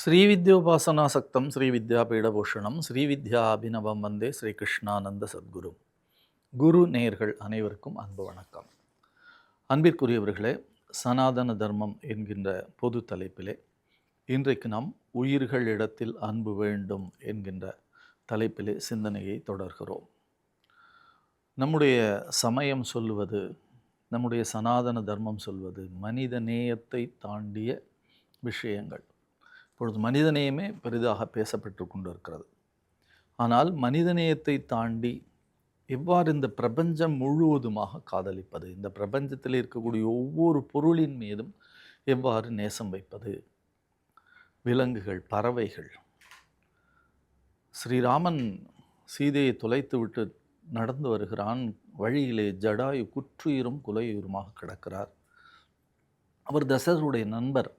ஸ்ரீவித்யோபாசனாசக்தம் ஸ்ரீவித்யாபீடபூஷணம் ஸ்ரீவித்யாபினவம் வந்தே ஸ்ரீகிருஷ்ணானந்த சத்குரு. குரு நேயர்கள் அனைவருக்கும் அன்பு வணக்கம். அன்பிற்குரியவர்களே, சனாதன தர்மம் என்கின்ற பொது தலைப்பிலே இன்றைக்கு நாம் உயிர்களிடத்தில் அன்பு வேண்டும் என்கின்ற தலைப்பிலே சிந்தனையை தொடர்கிறோம். நம்முடைய சமயம் சொல்லுவது, நம்முடைய சனாதன தர்மம் சொல்வது மனித நேயத்தை தாண்டிய விஷயங்கள். இப்பொழுது மனிதநேயமே பெரிதாக பேசப்பட்டு கொண்டு இருக்கிறது. ஆனால் மனிதநேயத்தை தாண்டி எவ்வாறு இந்த பிரபஞ்சம் முழுவதுமாக காதலிப்பது, இந்த பிரபஞ்சத்தில் இருக்கக்கூடிய ஒவ்வொரு பொருளின் மீதும் எவ்வாறு நேசம் வைப்பது, விலங்குகள், பறவைகள். ஸ்ரீராமன் சீதையை தொலைத்து விட்டு நடந்து வருகிறான். வழியிலே ஜடாயு குற்றுயிரும் குலையுயிருமாக கிடக்கிறார். அவர் தசரருடைய நண்பர்.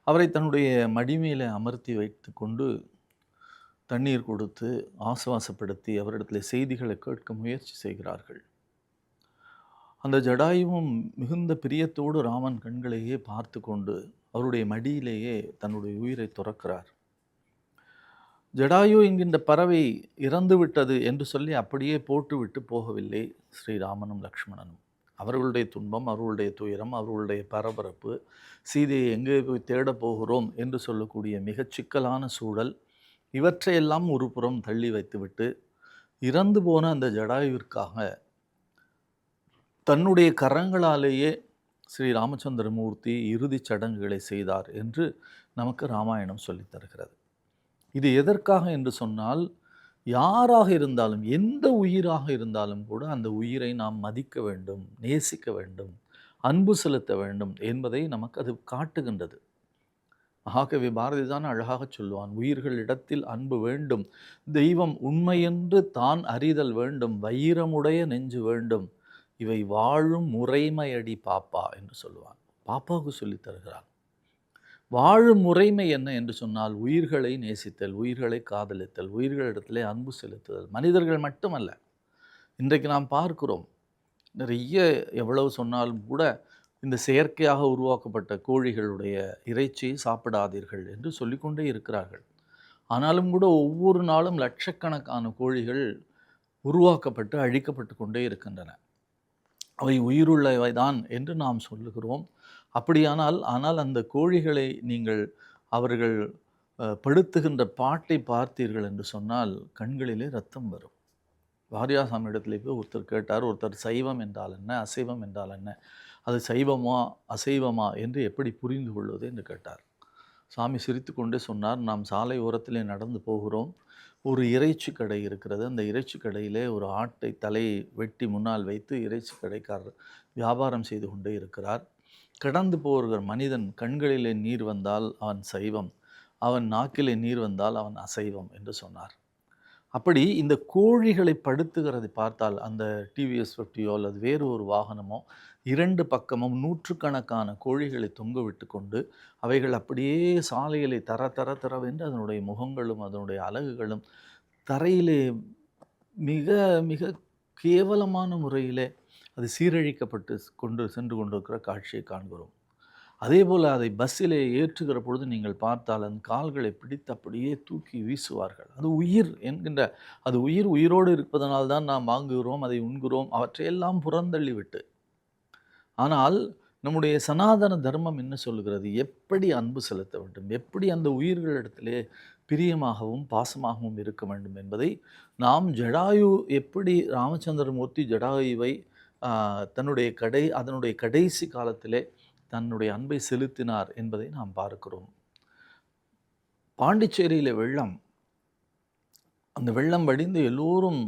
அவரை தன்னுடைய மடிமையிலே அமர்த்தி வைத்து கொண்டு தண்ணீர் கொடுத்து ஆசுவாசப்படுத்தி அவரிடத்தில் செய்திகளை கேட்க முயற்சி செய்கிறார்கள். அந்த ஜடாயுவும் மிகுந்த பிரியத்தோடு ராமன் கண்களையே பார்த்து கொண்டு அவருடைய மடியிலேயே தன்னுடைய உயிரை துறக்கிறார். ஜடாயு என்கின்ற பறவை இறந்து விட்டது என்று சொல்லி அப்படியே போட்டுவிட்டு போகவில்லை ஸ்ரீராமனும் லக்ஷ்மணனும். அவர்களுடைய துன்பம், அவர்களுடைய துயரம், அவர்களுடைய பரபரப்பு, சீதையை எங்கே போய் தேடப் போகிறோம் என்று சொல்லக்கூடிய மிகச் சிக்கலான சூழல், இவற்றையெல்லாம் ஒரு புறம் தள்ளி வைத்துவிட்டு இறந்து போன அந்த ஜடாயுவிற்காக தன்னுடைய கரங்களாலேயே ஸ்ரீ ராமச்சந்திரமூர்த்தி இறுதிச் சடங்குகளை செய்தார் என்று நமக்கு ராமாயணம் சொல்லித் தருகிறது. இது எதற்காக என்று சொன்னால், யாராக இருந்தாலும், எந்த உயிராக இருந்தாலும் கூட அந்த உயிரை நாம் மதிக்க வேண்டும், நேசிக்க வேண்டும், அன்பு செலுத்த வேண்டும் என்பதை நமக்கு அது காட்டுகின்றது. மகாகவி பாரதி தான் அழகாக சொல்லுவான், உயிர்களிடத்தில் அன்பு வேண்டும், தெய்வம் உண்மையென்று தான் அறிதல் வேண்டும், வைரமுடைய நெஞ்சு வேண்டும், இவை வாழும் முறைமையடி பாப்பா என்று சொல்லுவான். பாப்பாவுக்கு சொல்லித் தருகிறான். வாழும் முறைமை என்ன என்று சொன்னால், உயிர்களை நேசித்தல், உயிர்களை காதலித்தல், உயிர்களிடத்திலே அன்பு செலுத்துதல். மனிதர்கள் மட்டுமல்ல, இன்றைக்கு நாம் பார்க்கிறோம், நிறைய எவ்வளவு சொன்னாலும் கூட இந்த செயற்கையாக உருவாக்கப்பட்ட கோழிகளுடைய இறைச்சியை சாப்பிடாதீர்கள் என்று சொல்லிக்கொண்டே இருக்கிறார்கள். ஆனாலும் கூட ஒவ்வொரு நாளும் லட்சக்கணக்கான கோழிகள் உருவாக்கப்பட்டு அழிக்கப்பட்டு கொண்டே இருக்கின்றன. அவை உயிருள்ளவைதான் என்று நாம் சொல்லுகிறோம். ஆனால் அந்த கோழிகளை நீங்கள் அவர்கள் படுத்துகின்ற பாட்டை பார்த்தீர்கள் என்று சொன்னால் கண்களிலே ரத்தம் வரும். வாரியாசாமி இடத்துல போய் ஒருத்தர் கேட்டார், ஒருத்தர் சைவம் என்றால் என்ன, அசைவம் என்றால் என்ன, அது சைவமா அசைவமா என்று எப்படி புரிந்து கொள்வது என்று கேட்டார். சாமி சிரித்து கொண்டே சொன்னார், நாம் சாலை ஓரத்திலே நடந்து போகிறோம், ஒரு இறைச்சி கடை இருக்கிறது. அந்த இறைச்சி கடையிலே ஒரு ஆட்டை தலையை வெட்டி முன்னால் வைத்து இறைச்சி கடைக்காரர் வியாபாரம் செய்து கொண்டே இருக்கிறார். கடந்து போகிற மனிதன் கண்களிலே நீர் வந்தால் அவன் சைவம், அவன் நாக்கிலே நீர் வந்தால் அவன் அசைவம் என்று சொன்னார். அப்படி இந்த கோழிகளை படுத்துகிறதை பார்த்தால், அந்த டிவிஎஸ் 50 அல்லது வேறு ஒரு வாகனமோ இரண்டு பக்கமும் நூற்றுக்கணக்கான கோழிகளை தொங்க விட்டு கொண்டு அவைகள் அப்படியே சாலையிலே தர தர தரவென்று அதனுடைய முகங்களும் அதனுடைய அலகுகளும் தரையிலே மிக மிக கேவலமான முறையிலே அது சீரழிக்கப்பட்டு சென்று கொண்டிருக்கிற காட்சியை காண்கிறோம். அதே போல் அதை பஸ்ஸிலே ஏற்றுகிற பொழுது நீங்கள் பார்த்தால் அந்த கால்களை பிடித்து அப்படியே தூக்கி வீசுவார்கள். அது உயிர் என்கின்ற, அது உயிரோடு இருப்பதனால்தான் நாம் வாங்குகிறோம், அதை உண்கிறோம், அவற்றையெல்லாம் புறந்தள்ளிவிட்டு. ஆனால் நம்முடைய சனாதன தர்மம் என்ன சொல்லுகிறது, எப்படி அன்பு செலுத்த வேண்டும், எப்படி அந்த உயிர்களிடத்திலே பிரியமாகவும் பாசமாகவும் இருக்க வேண்டும் என்பதை நாம் ஜடாயு எப்படி ராமச்சந்திரமூர்த்தி ஜடாயுவை அதனுடைய கடைசி காலத்திலே தன்னுடைய அன்பை செலுத்தினார் என்பதை நாம் பார்க்கிறோம். பாண்டிச்சேரியில் வெள்ளம், அந்த வெள்ளம் வடிந்து எல்லோரும்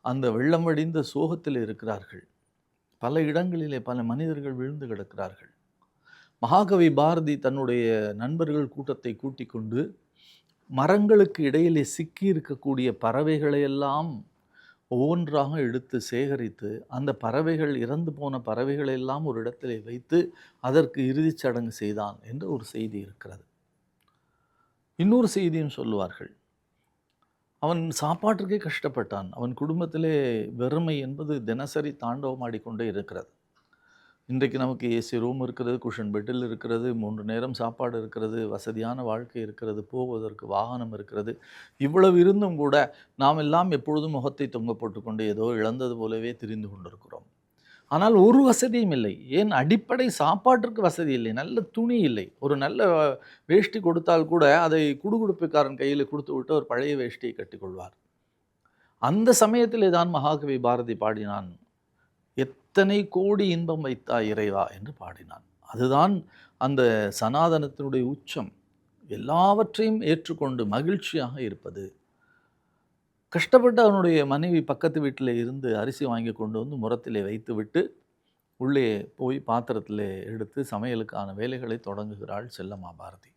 அந்த வெள்ளம் வடிந்த சோகத்தில் இருக்கிறார்கள். பல இடங்களிலே பல மனிதர்கள் விழுந்து கிடக்கிறார்கள். மகாகவி பாரதி தன்னுடைய நண்பர்கள் கூட்டத்தை கூட்டிக் கொண்டு மரங்களுக்கு இடையிலே சிக்கி இருக்கக்கூடிய பறவைகளையெல்லாம் ஒவ்வொன்றாக எடுத்து சேகரித்து அந்த பறவைகள், இறந்து போன பறவைகளெல்லாம் ஒரு இடத்திலே வைத்து அதற்கு இறுதிச் சடங்கு செய்தான் என்ற ஒரு செய்தி இருக்கிறது. இன்னொரு செய்தியும் சொல்லுவார்கள், அவன் சாப்பாட்டுக்கே கஷ்டப்பட்டான். அவன் குடும்பத்திலே வெறுமை என்பது தினசரி தாண்டவமாடிக்கொண்டே இருக்கிறது. இன்றைக்கு நமக்கு ஏசி ரூம் இருக்கிறது, குஷன் பெட்டில் இருக்கிறது, 3 நேரம் சாப்பாடு இருக்கிறது, வசதியான வாழ்க்கை இருக்கிறது, போவதற்கு வாகனம் இருக்கிறது. இவ்வளவு இருந்தும் கூட நாம் எல்லாம் எப்பொழுதும் முகத்தை தொங்க போட்டுக்கொண்டு ஏதோ இழந்தது போலவே திரிந்து கொண்டிருக்கிறோம். ஆனால் ஒரு வசதியும் இல்லை. ஏன் அடிப்படை சாப்பாட்டிற்கு வசதி இல்லை. நல்ல துணி இல்லை. ஒரு நல்ல வேஷ்டி கொடுத்தால் கூட அதை குடுகுடுப்புக்காரன் கையில் கொடுத்துவிட்டு ஒரு பழைய வேஷ்டியை கட்டிக்கொள்வார். அந்த சமயத்திலே தான் மகாகவி பாரதி பாடினான், எத்தனை கோடி இன்பம் வைத்தாய் இறைவா என்று பாடினான். அதுதான் அந்த சனாதனத்தினுடைய உச்சம். எல்லாவற்றையும் ஏற்றுக்கொண்டு மகிழ்ச்சியாக இருப்பது. கஷ்டப்பட்டு அவனுடைய மனைவி பக்கத்து வீட்டில் இருந்து அரிசி வாங்கி கொண்டு வந்து முறத்திலே வைத்துவிட்டு உள்ளே போய் பாத்திரத்தில் எடுத்து சமையலுக்கான வேலைகளை தொடங்குகிறாள் செல்லம்மா பாரதி.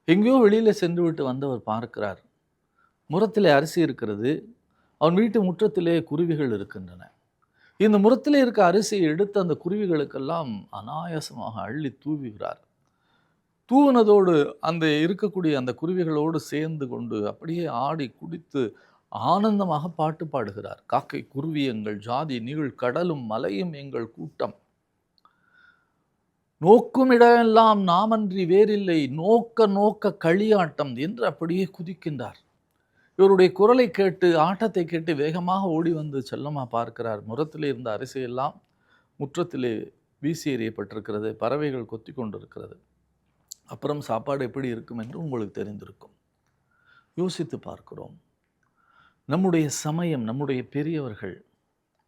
எங்கேயோ வெளியில் சென்று விட்டு வந்தவர் பார்க்கிறார், முறத்திலே அரிசி இருக்கிறது, அவன் வீட்டு முற்றத்திலே குருவிகள் இருக்கின்றன. இந்த முறத்திலே இருக்க அரிசியை எடுத்து அந்த குருவிகளுக்கெல்லாம் அனாயாசமாக அள்ளி தூவுகிறார். தூவினதோடு அந்த இருக்கக்கூடிய அந்த குருவிகளோடு சேர்ந்து கொண்டு அப்படியே ஆடி குடித்து ஆனந்தமாக பாட்டு பாடுகிறார். காக்கை குருவி எங்கள் ஜாதி, நீள் கடலும் மலையும் எங்கள் கூட்டம், நோக்கும் இடமெல்லாம் நாமன்றி வேறில்லை, நோக்க நோக்க களியாட்டம் என்று அப்படியே குதிக்கின்றார். இவருடைய குரலை கேட்டு, ஆட்டத்தை கேட்டு வேகமாக ஓடி வந்து செல்லம்மா பார்க்கிறார். முறத்திலே இருந்த அரிசியெல்லாம் முற்றத்திலே வீசி எறியப்பட்டிருக்கிறது, பறவைகள் கொத்தி கொண்டிருக்கிறது. அப்புறம் சாப்பாடு எப்படி இருக்கும் என்று உங்களுக்கு தெரிந்திருக்கும். யோசித்து பார்க்கிறோம். நம்முடைய சமயம், நம்முடைய பெரியவர்கள்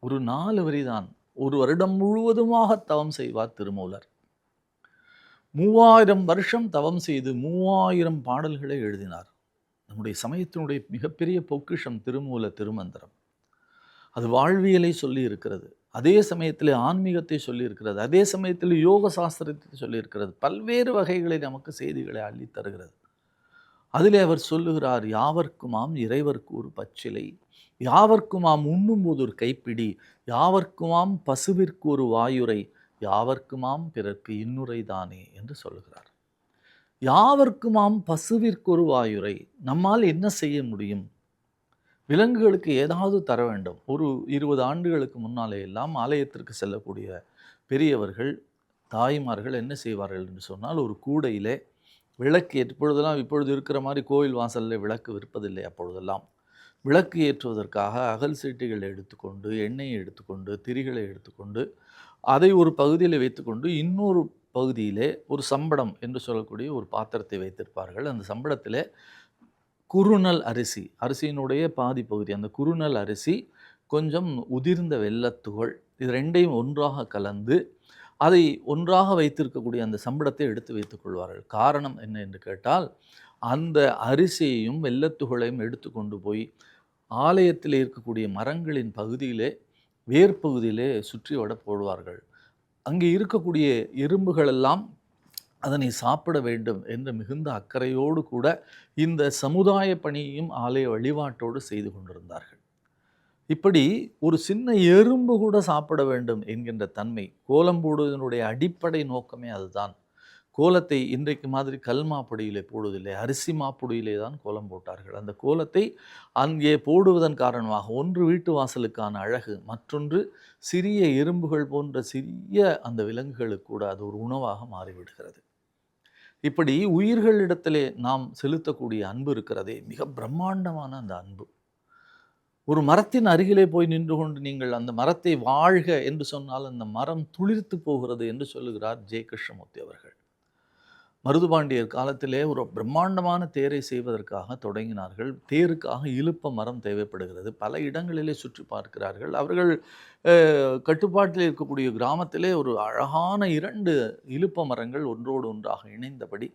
ஒரு 4 வரிதான், ஒரு வருடம் முழுவதுமாக தவம் செய்வார் திருமூலர். 3000 வருஷம் தவம் செய்து 3000 பாடல்களை எழுதினார். நம்முடைய சமயத்தினுடைய மிகப்பெரிய பொக்கிஷம் திருமூல திருமந்திரம். அது வாழ்வியலை சொல்லி இருக்கிறது, அதே சமயத்தில் ஆன்மீகத்தை சொல்லி இருக்கிறது, அதே சமயத்தில் யோக சாஸ்திரத்தை சொல்லி இருக்கிறது, பல்வேறு வகைகளை நமக்கு செய்திகளை அள்ளி தருகிறது. அதிலே அவர் சொல்லுகிறார், யாவர்க்குமாம் இறைவர்க்கு ஒரு பச்சிலை, யாவர்க்குமாம் உண்ணும்போது ஒரு கைப்பிடி, யாவர்க்குமாம் பசுவிற்கு ஒரு வாயுரை, யாவர்க்குமாம் பிறர்க்கு இன்னுரை தானே என்று சொல்லுகிறார். யாவர்க்குமாம் பசுவிற்கு ஒரு வாயுரை. நம்மால் என்ன செய்ய முடியும்? விலங்குகளுக்கு ஏதாவது தர வேண்டும். ஒரு 20 ஆண்டுகளுக்கு முன்னாலே எல்லாம் ஆலயத்திற்கு செல்லக்கூடிய பெரியவர்கள், தாய்மார்கள் என்ன செய்வார்கள் என்று சொன்னால், ஒரு கூடையிலே விளக்கு இப்பொழுது இருக்கிற மாதிரி கோயில் வாசலில் விளக்கு விற்பதில்லை. அப்பொழுதெல்லாம் விளக்கு ஏற்றுவதற்காக அகல் சீட்டுகளை எடுத்துக்கொண்டு, எண்ணெயை எடுத்துக்கொண்டு, திரிகளை எடுத்துக்கொண்டு, அதை ஒரு பகுதியில் வைத்துக்கொண்டு இன்னொரு பகுதியிலே ஒரு சம்படம் என்று சொல்லக்கூடிய ஒரு பாத்திரத்தை வைத்திருப்பார்கள். அந்த சம்படத்திலே குறுநல் அரிசி, அரிசியினுடைய பாதி பகுதி, அந்த குறுநல் அரிசி, கொஞ்சம் உதிர்ந்த வெல்லத்துகள், இது ரெண்டையும் ஒன்றாக கலந்து அதை ஒன்றாக வைத்திருக்கக்கூடிய அந்த சம்படத்தை எடுத்து வைத்துக் கொள்வார்கள். காரணம் என்ன என்று கேட்டால், அந்த அரிசியையும் வெல்லத்துகளையும் எடுத்து கொண்டு போய் ஆலயத்தில் இருக்கக்கூடிய மரங்களின் பகுதியிலே, வேர்பகுதியிலே சுற்றி வட போடுவார்கள். அங்கே இருக்கக்கூடிய எறும்புகளெல்லாம் அதனை சாப்பிட வேண்டும் என்ற மிகுந்த அக்கறையோடு கூட இந்த சமுதாய பணியையும் ஆலய வழிபாட்டோடு செய்து கொண்டிருந்தார்கள். இப்படி ஒரு சின்ன எறும்பு கூட சாப்பிட வேண்டும் என்கின்ற தன்மை, கோலம் போடுவதனுடைய அடிப்படை நோக்கமே அதுதான். கோலத்தை இன்றைக்கு மாதிரி கல் மாப்பொடியிலே போடுவதில்லை, அரிசி மாப்பொடியிலே தான் கோலம் போட்டார்கள். அந்த கோலத்தை அங்கே போடுவதன் காரணமாக ஒன்று வீட்டு வாசலுக்கான அழகு, மற்றொன்று சிறிய எறும்புகள் போன்ற சிறிய அந்த விலங்குகளுக்கு கூட அது ஒரு உணவாக மாறிவிடுகிறது. இப்படி உயிர்களிடத்திலே நாம் செலுத்தக்கூடிய அன்பு இருக்கிறதே, மிக பிரம்மாண்டமான அந்த அன்பு. ஒரு மரத்தின் அருகிலே போய் நின்று கொண்டு நீங்கள் அந்த மரத்தை வாழ்க என்று சொன்னால் அந்த மரம் துளிர்த்து போகிறது என்று சொல்லுகிறார் ஜே கிருஷ்ணமூர்த்தி அவர்கள். மருதுபாண்டியர் காலத்திலே ஒரு பிரம்மாண்டமான தேரை செய்வதற்காக தொடங்கினார்கள். தேருக்காக இலுப்ப மரம் தேவைப்படுகிறது. பல இடங்களிலே சுற்றி பார்க்கிறார்கள். அவர்கள் கட்டுப்பாட்டில் இருக்கக்கூடிய கிராமத்திலே ஒரு அழகான 2 இலுப்ப மரங்கள் ஒன்றோடு ஒன்றாக இணைந்தபடி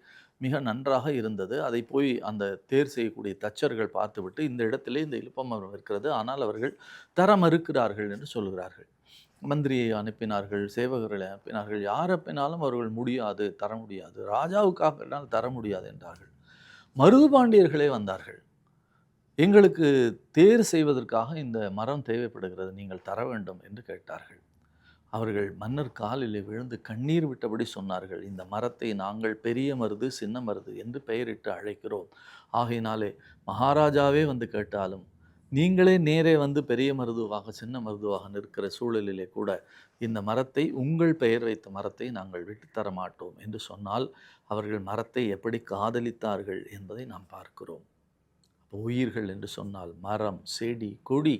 மிக நன்றாக இருந்தது. அதை போய் அந்த தேர் செய்யக்கூடிய தச்சர்கள் பார்த்துவிட்டு, இந்த இடத்திலே இந்த இலுப்ப மரம் இருக்கிறது, ஆனால் அவர்கள் தர மறுக்கிறார்கள் என்று சொல்கிறார்கள். மந்திரியை அனுப்பினார்கள், சேவகர்களை அனுப்பினார்கள், யார் அனுப்பினாலும் அவர்கள் முடியாது, தர முடியாது, ராஜாவுக்காக தர முடியாது என்றார்கள். மருதுபாண்டியர்களே வந்தார்கள், எங்களுக்கு தேர் செய்வதற்காக இந்த மரம் தேவைப்படுகிறது, நீங்கள் தர வேண்டும் என்று கேட்டார்கள். அவர்கள் மன்னர் காலிலே விழுந்து கண்ணீர் விட்டபடி சொன்னார்கள், இந்த மரத்தை நாங்கள் பெரிய மருது, சின்ன மருது என்று பெயரிட்டு அழைக்கிறோம். ஆகையினாலே மகாராஜாவே வந்து கேட்டாலும் நீங்களே நேரே வந்து பெரிய மருதுவாக, சின்ன மருதுவாக நிற்கிற சூழலிலே கூட இந்த மரத்தை, உங்கள் பெயர் வைத்த மரத்தை நாங்கள் விட்டுத்தர மாட்டோம் என்று சொன்னால் அவர்கள் மரத்தை எப்படி காதலித்தார்கள் என்பதை நாம் பார்க்கிறோம். உயிர்கள் என்று சொன்னால் மரம், செடி, கொடி,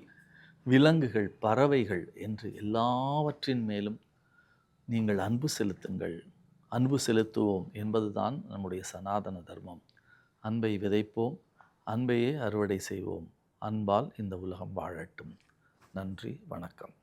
விலங்குகள், பறவைகள் என்று எல்லாவற்றின் மேலும் நீங்கள் அன்பு செலுத்துங்கள், அன்பு செலுத்துவோம் என்பதுதான் நம்முடைய சனாதன தர்மம். அன்பை விதைப்போம், அன்பையே அறுவடை செய்வோம். அன்பால் இந்த உலகம் வாழட்டும். நன்றி, வணக்கம்.